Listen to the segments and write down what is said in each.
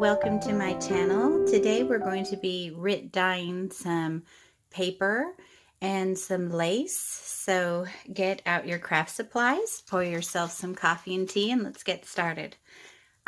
welcome to my channel. Today we're going to be dyeing some paper and some lace. So get out your craft supplies, pour yourself some coffee and tea, and let's get started.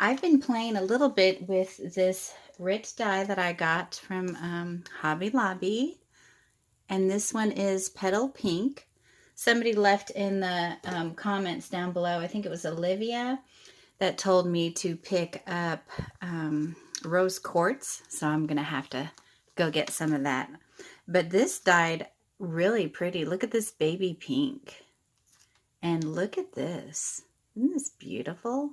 I've been playing a little bit with this dye that I got from Hobby Lobby, and this one is Petal Pink. Somebody left in the comments down below, I think it was Olivia, that told me to pick up rose quartz, so I'm gonna have to go get some of that. But this dyed really pretty. Look at this baby pink, and look at this. Isn't this beautiful?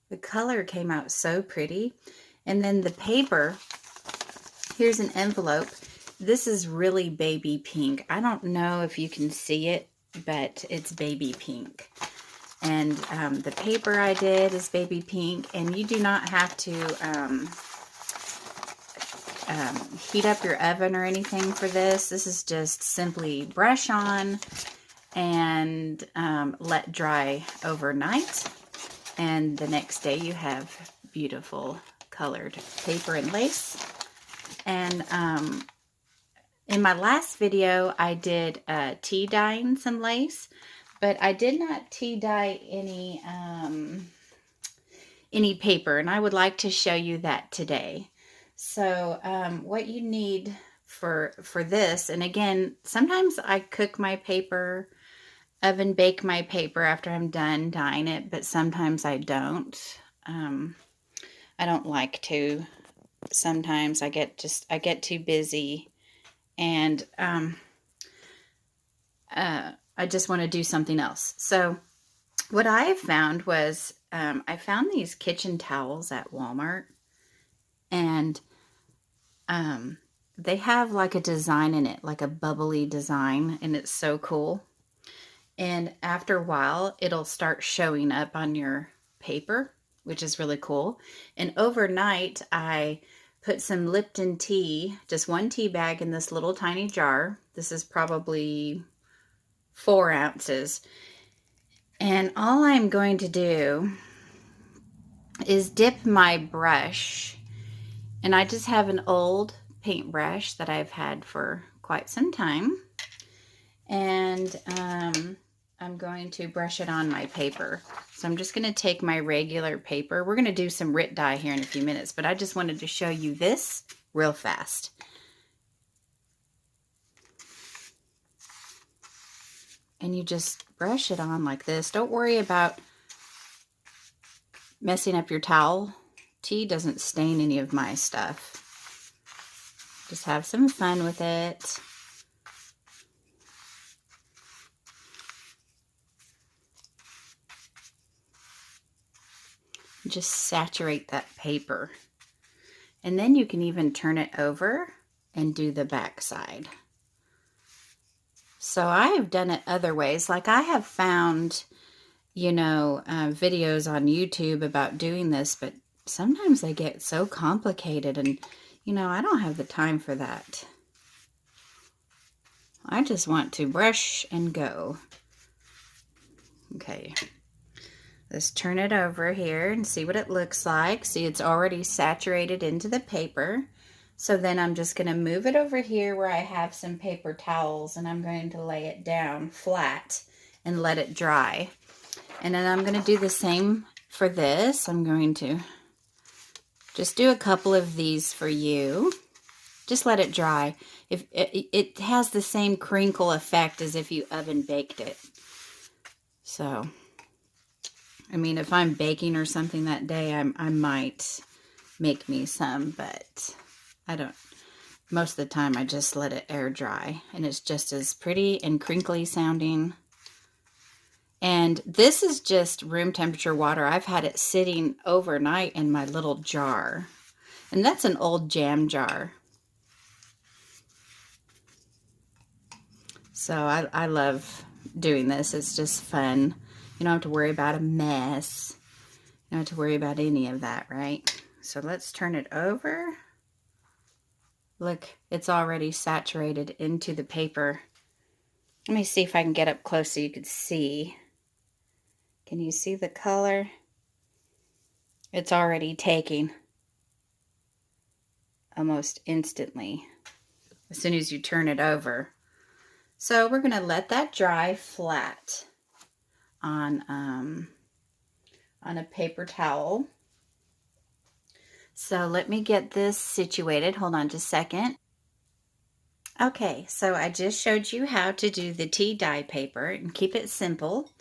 The color came out so pretty. And then the paper, here's an envelope. This is really baby pink. I don't know if you can see it, but it's baby pink. And the paper I did is baby pink, and you do not have to heat up your oven or anything for this. This is just simply brush on and let dry overnight, and the next day you have beautiful colored paper and lace. And in my last video I did tea dyeing some lace, but I did not tea dye any paper, and I would like to show you that today. So what you need for this, and again, sometimes I cook my paper, oven bake my paper after I'm done dyeing it, but sometimes I don't. I don't like to. Sometimes I get too busy, and I just want to do something else. So what I have found was I found these kitchen towels at Walmart, and they have like a design in it, like a bubbly design, and it's so cool. And after a while, it'll start showing up on your paper, which is really cool. And overnight, I put some Lipton tea, just one tea bag in this little tiny jar. This is probably 4 ounces. And all I'm going to do is dip my brush, and I just have an old paintbrush that I've had for quite some time, and I'm going to brush it on my paper. So I'm just going to take my regular paper. We're going to do some dye here in a few minutes, but I just wanted to show you this real fast. And you just brush it on like this. Don't worry about messing up your towel. Tea doesn't stain any of my stuff. Just have some fun with it. Just saturate that paper. And then you can even turn it over and do the back side. So I have done it other ways. Like I have found, you know, videos on YouTube about doing this, but sometimes they get so complicated, and, you know, I don't have the time for that. I just want to brush and go. Okay. Let's turn it over here and see what it looks like. See, it's already saturated into the paper. So then I'm just going to move it over here where I have some paper towels, and I'm going to lay it down flat and let it dry. And then I'm going to do the same for this. I'm going to just do a couple of these for you. Just let it dry. If it has the same crinkle effect as if you oven baked it. So, I mean, if I'm baking or something that day, I might make me some, but I don't. Most of the time, I just let it air dry, and it's just as pretty and crinkly sounding. And this is just room temperature water. I've had it sitting overnight in my little jar, and that's an old jam jar. So I love doing this. It's just fun. You don't have to worry about a mess. You don't have to worry about any of that, right? So let's turn it over. Look, it's already saturated into the paper. Let me see if I can get up close so you can see. Can you see the color? It's already taking almost instantly as soon as you turn it over. So we're going to let that dry flat on a paper towel. So let me get this situated. Hold on just a second. Okay, so I just showed you how to do the tea dye paper and keep it simple.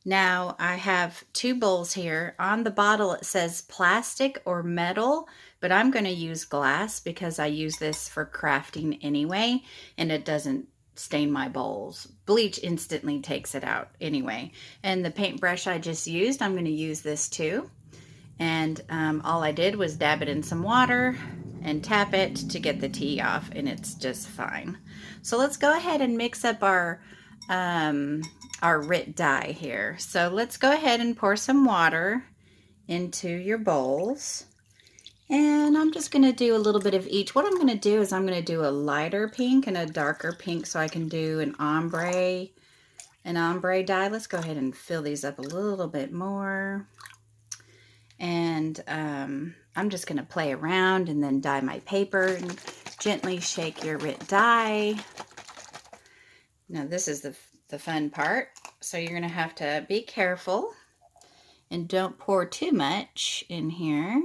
Now I have two bowls here. On the bottle it says plastic or metal, but I'm going to use glass because I use this for crafting anyway, and it doesn't stain my bowls. Bleach instantly takes it out anyway. And the paintbrush I just used, I'm going to use this too. And all I did was dab it in some water and tap it to get the tea off, and it's just fine. So let's go ahead and mix up our RIT dye here. So let's go ahead and pour some water into your bowls. And I'm just going to do a little bit of each. What I'm going to do is I'm going to do a lighter pink and a darker pink so I can do an ombre dye. Let's go ahead and fill these up a little bit more. And I'm just going to play around and then dye my paper and gently shake your RIT dye. Now this is the fun part. So you're going to have to be careful and don't pour too much in here.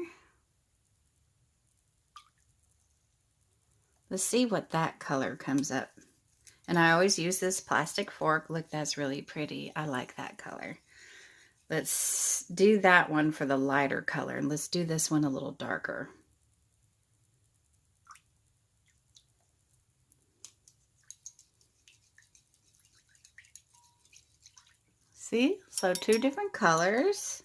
Let's see what that color comes up. And I always use this plastic fork. Look, that's really pretty. I like that color. Let's do that one for the lighter color, and let's do this one a little darker. See? So two different colors.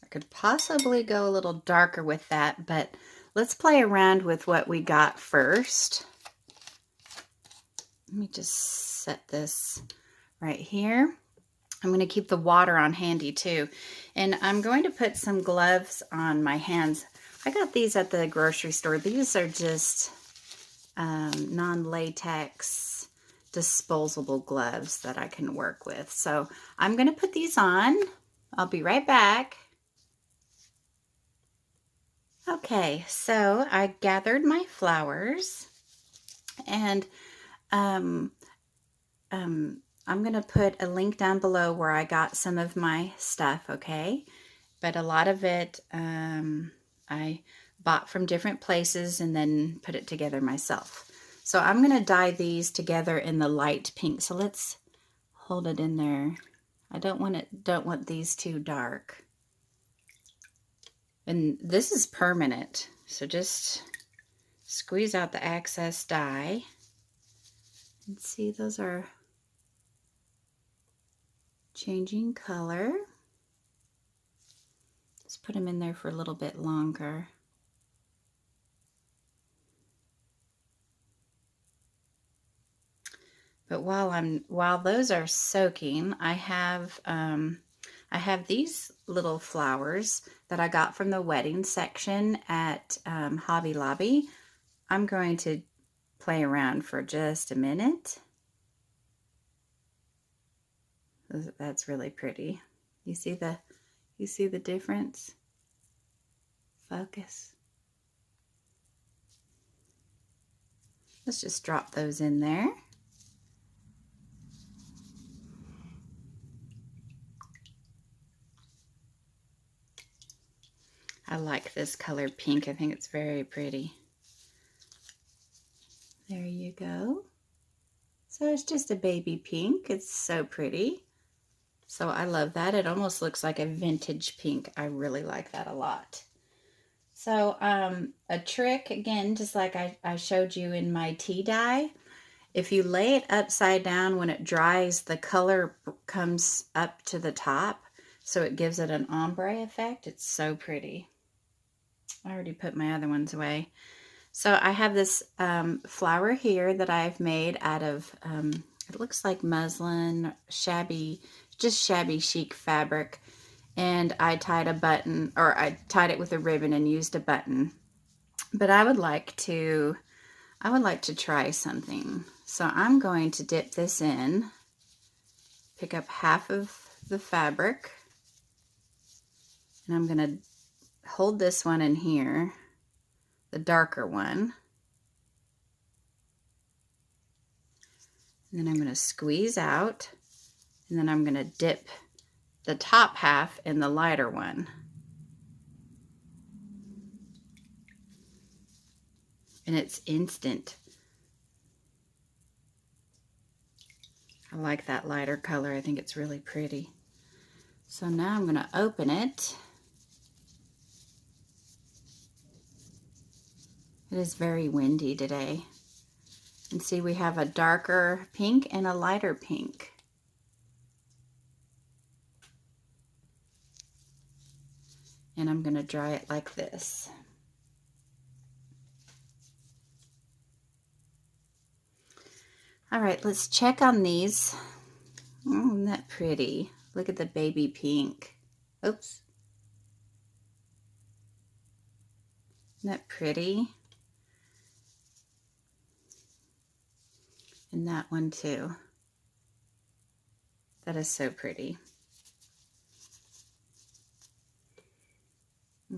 I could possibly go a little darker with that, but let's play around with what we got first. Let me just set this right here. I'm going to keep the water on handy too. And I'm going to put some gloves on my hands. I got these at the grocery store. These are just non-latex disposable gloves that I can work with. So I'm going to put these on. I'll be right back. Okay, so I gathered my flowers, and I'm going to put a link down below where I got some of my stuff, okay? But a lot of it I bought from different places and then put it together myself. So I'm going to dye these together in the light pink. So let's hold it in there. I don't want these too dark. And this is permanent. So just squeeze out the excess dye. And see, those are changing color. Just put them in there for a little bit longer. But while those are soaking, I have these little flowers that I got from the wedding section at Hobby Lobby. I'm going to play around for just a minute. That's really pretty. You see the difference? Focus. Let's just drop those in there. I like this color pink. I think it's very pretty. There you go. So it's just a baby pink. It's so pretty. So I love that. It almost looks like a vintage pink. I really like that a lot. So a trick, again, just like I showed you in my tea dye, if you lay it upside down when it dries, the color comes up to the top, so it gives it an ombre effect. It's so pretty. I already put my other ones away. So I have this flower here that I've made out of, it looks like muslin, just shabby chic fabric. And I tied a button, or I tied it with a ribbon and used a button. But I would like to try something. So I'm going to dip this in, pick up half of the fabric, and I'm going to hold this one in here, the darker one. And then I'm going to squeeze out, and then I'm going to dip the top half in the lighter one. And it's instant. I like that lighter color. I think it's really pretty. So now I'm going to open it. It is very windy today. And see, we have a darker pink and a lighter pink. And I'm going to dry it like this. All right, let's check on these. Oh, isn't that pretty? Look at the baby pink. Oops. Isn't that pretty? And that one too. That is so pretty.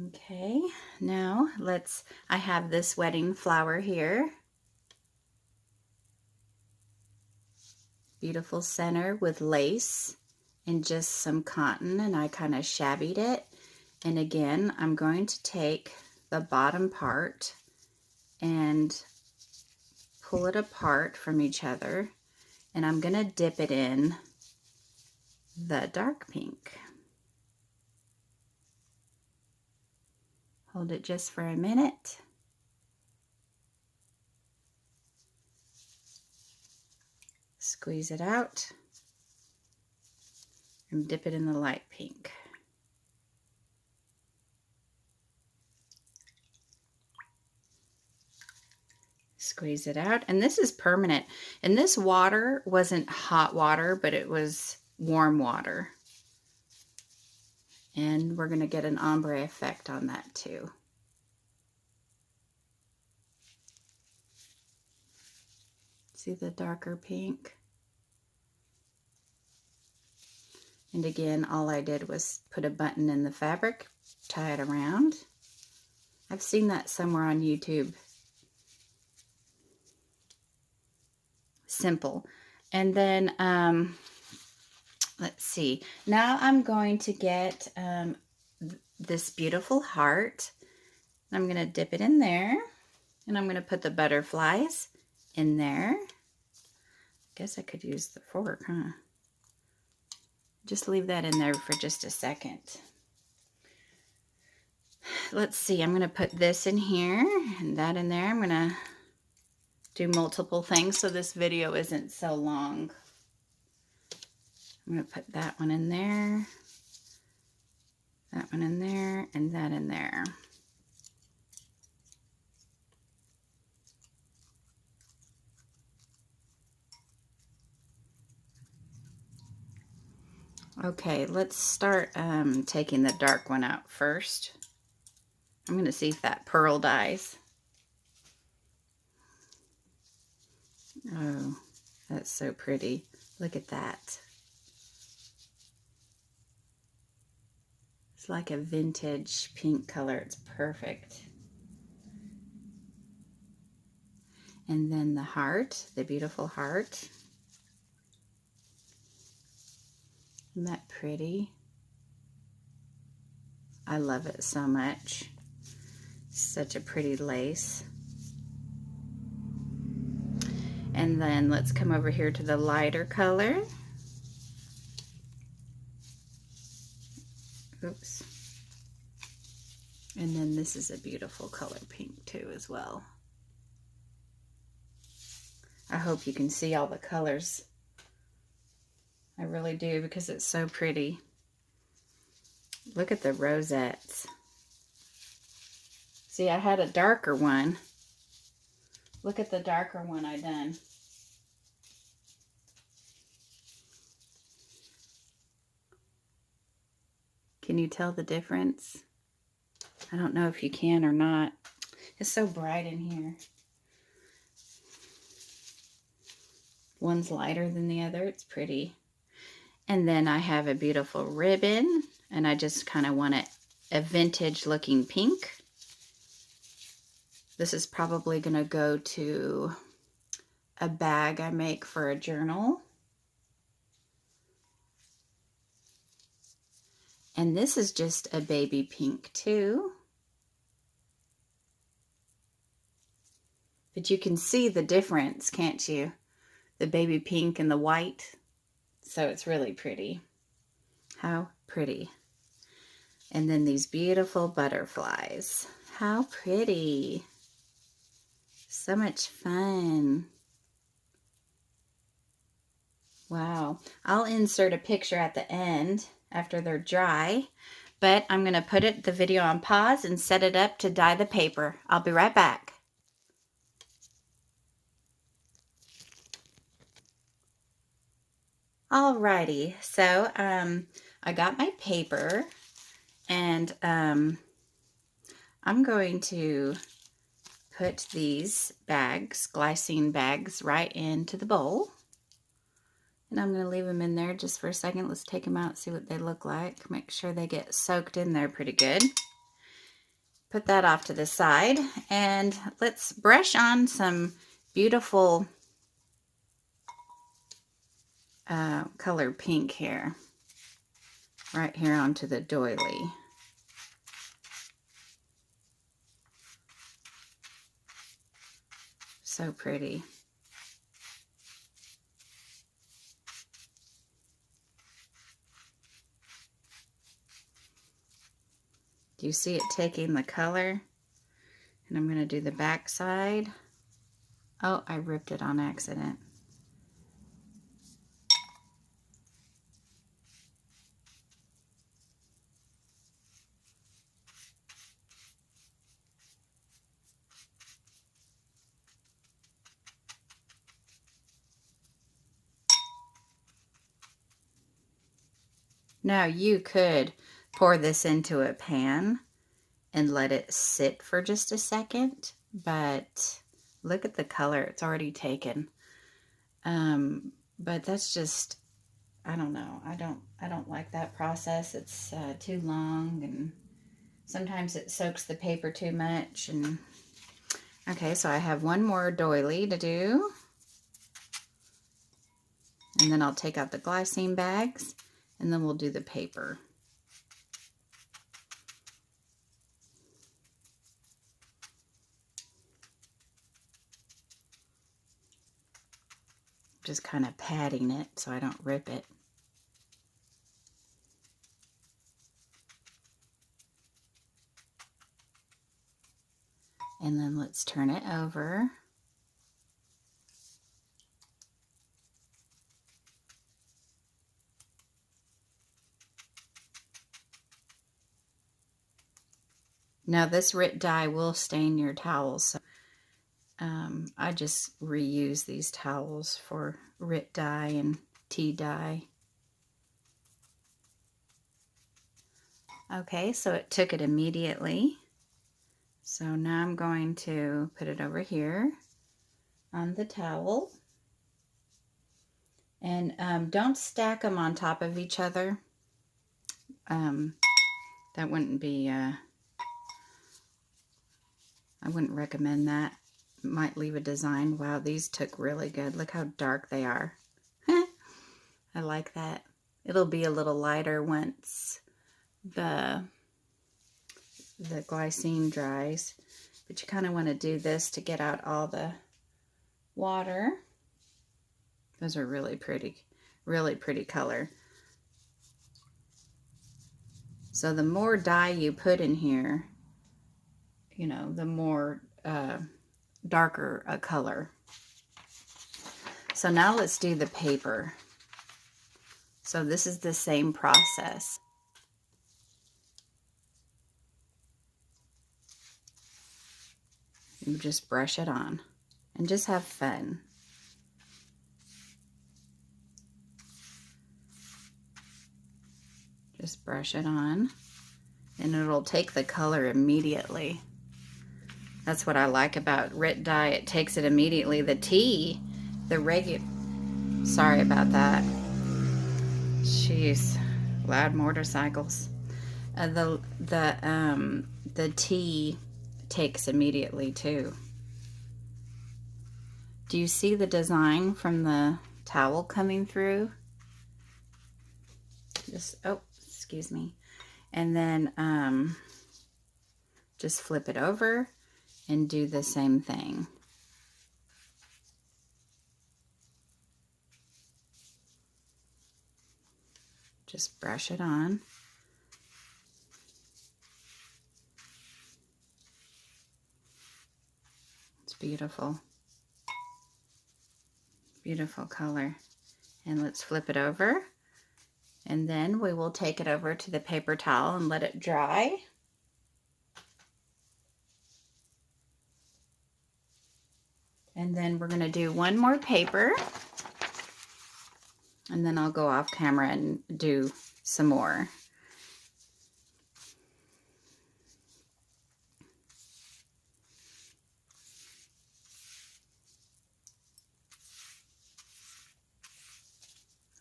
Okay, now I have this wedding flower here. Beautiful center with lace and just some cotton, and I kind of shabbied it. And again, I'm going to take the bottom part and pull it apart from each other, and I'm going to dip it in the dark pink. Hold it just for a minute. Squeeze it out and dip it in the light pink. Squeeze it out, and this is permanent. And this water wasn't hot water, but it was warm water. And we're going to get an ombre effect on that too. See the darker pink? And again, all I did was put a button in the fabric, tie it around. I've seen that somewhere on YouTube. Simple. And then, let's see. Now I'm going to get this beautiful heart. I'm going to dip it in there. And I'm going to put the butterflies in there. I guess I could use the fork, huh? Just leave that in there for just a second. Let's see. I'm going to put this in here and that in there. I'm going to do multiple things so this video isn't so long. I'm going to put that one in there, that one in there, and that in there. Okay, let's start taking the dark one out first. I'm going to see if that pearl dyes. Oh, that's so pretty. Look at that. It's like a vintage pink color. It's perfect. And then the heart, the beautiful heart. Isn't that pretty? I love it so much. Such a pretty lace. And then let's come over here to the lighter color. Oops. And then this is a beautiful color pink too as well. I hope you can see all the colors. I really do, because it's so pretty. Look at the rosettes. See, I had a darker one. Look at the darker one I done. Can you tell the difference? I don't know if you can or not. It's so bright in here. One's lighter than the other. It's pretty. And then I have a beautiful ribbon, and I just kind of want it a vintage looking pink. This is probably going to go to a bag I make for a journal. And this is just a baby pink too. But you can see the difference, can't you? The baby pink and the white. So it's really pretty. How pretty. And then these beautiful butterflies. How pretty. So much fun. Wow. I'll insert a picture at the end after they're dry, but I'm going to put the video on pause and set it up to dye the paper. I'll be right back. Alrighty, so I got my paper, and I'm going to put these bags, glycine bags, right into the bowl. And I'm going to leave them in there just for a second. Let's take them out, see what they look like. Make sure they get soaked in there pretty good. Put that off to the side, and let's brush on some beautiful color pink here. Right here onto the doily. So pretty. Do you see it taking the color? And I'm going to do the back side. Oh, I ripped it on accident. Now you could pour this into a pan and let it sit for just a second, but look at the color, it's already taken. But that's just, I don't know, I don't like that process. It's too long, and sometimes it soaks the paper too much. And okay, so I have one more doily to do, and then I'll take out the glycine bags, and then we'll do the paper. Just kind of patting it so I don't rip it. And then let's turn it over. Now this RIT dye will stain your towels, so I just reuse these towels for RIT dye and tea dye. Okay, so it took it immediately. So now I'm going to put it over here on the towel. And don't stack them on top of each other. That wouldn't be, I wouldn't recommend that. It might leave a design. Wow, these took really good. Look how dark they are. I like that. It'll be a little lighter once the glycine dries. But you kind of want to do this to get out all the water. Those are really pretty color. So the more dye you put in here, you know, the more darker a color. So now let's do the paper. So this is the same process. You just brush it on and just have fun. Just brush it on and it'll take the color immediately. That's what I like about RIT dye. It takes it immediately. The tea, the regular, sorry about that. Jeez, loud motorcycles. The tea takes immediately too. Do you see the design from the towel coming through? Just, oh, excuse me. And then just flip it over and do the same thing. Just brush it on. It's beautiful. Beautiful color. And let's flip it over. And then we will take it over to the paper towel and let it dry. And then we're going to do one more paper. And then I'll go off camera and do some more.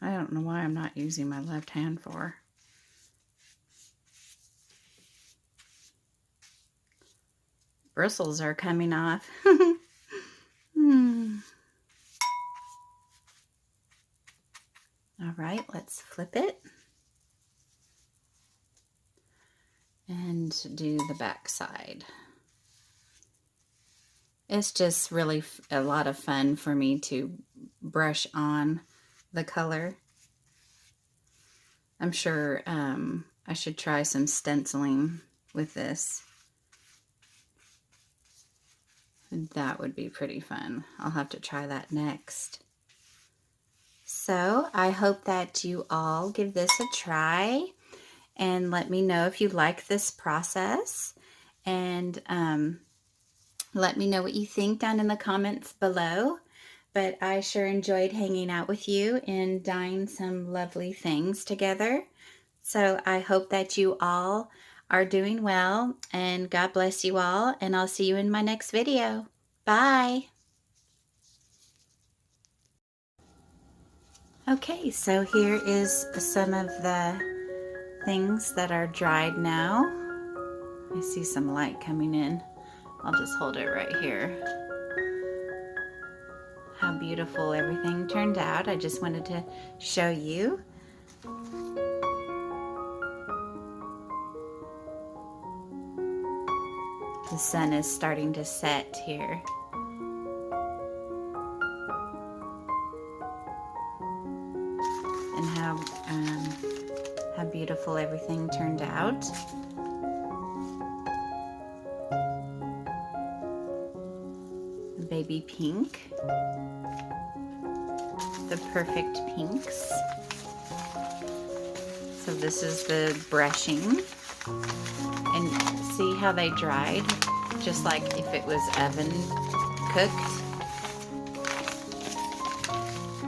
I don't know why I'm not using my left hand for. Bristles are coming off. All right, let's flip it and do the back side. It's just really a lot of fun for me to brush on the color. I'm sure I should try some stenciling with this. That would be pretty fun. I'll have to try that next. So I hope that you all give this a try and let me know if you like this process, and let me know what you think down in the comments below. But I sure enjoyed hanging out with you and dyeing some lovely things together. So I hope that you all are doing well, and God bless you all, and I'll see you in my next video. Bye. Okay, so here is some of the things that are dried now. I see some light coming in. I'll just hold it right here. How beautiful everything turned out. I just wanted to show you. The sun is starting to set here. And how beautiful everything turned out. The baby pink. The perfect pinks. So this is the brushing. And see how they dried? Just like if it was oven cooked.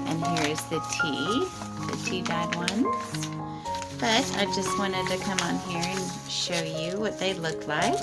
And here is the tea dyed ones. But I just wanted to come on here and show you what they look like.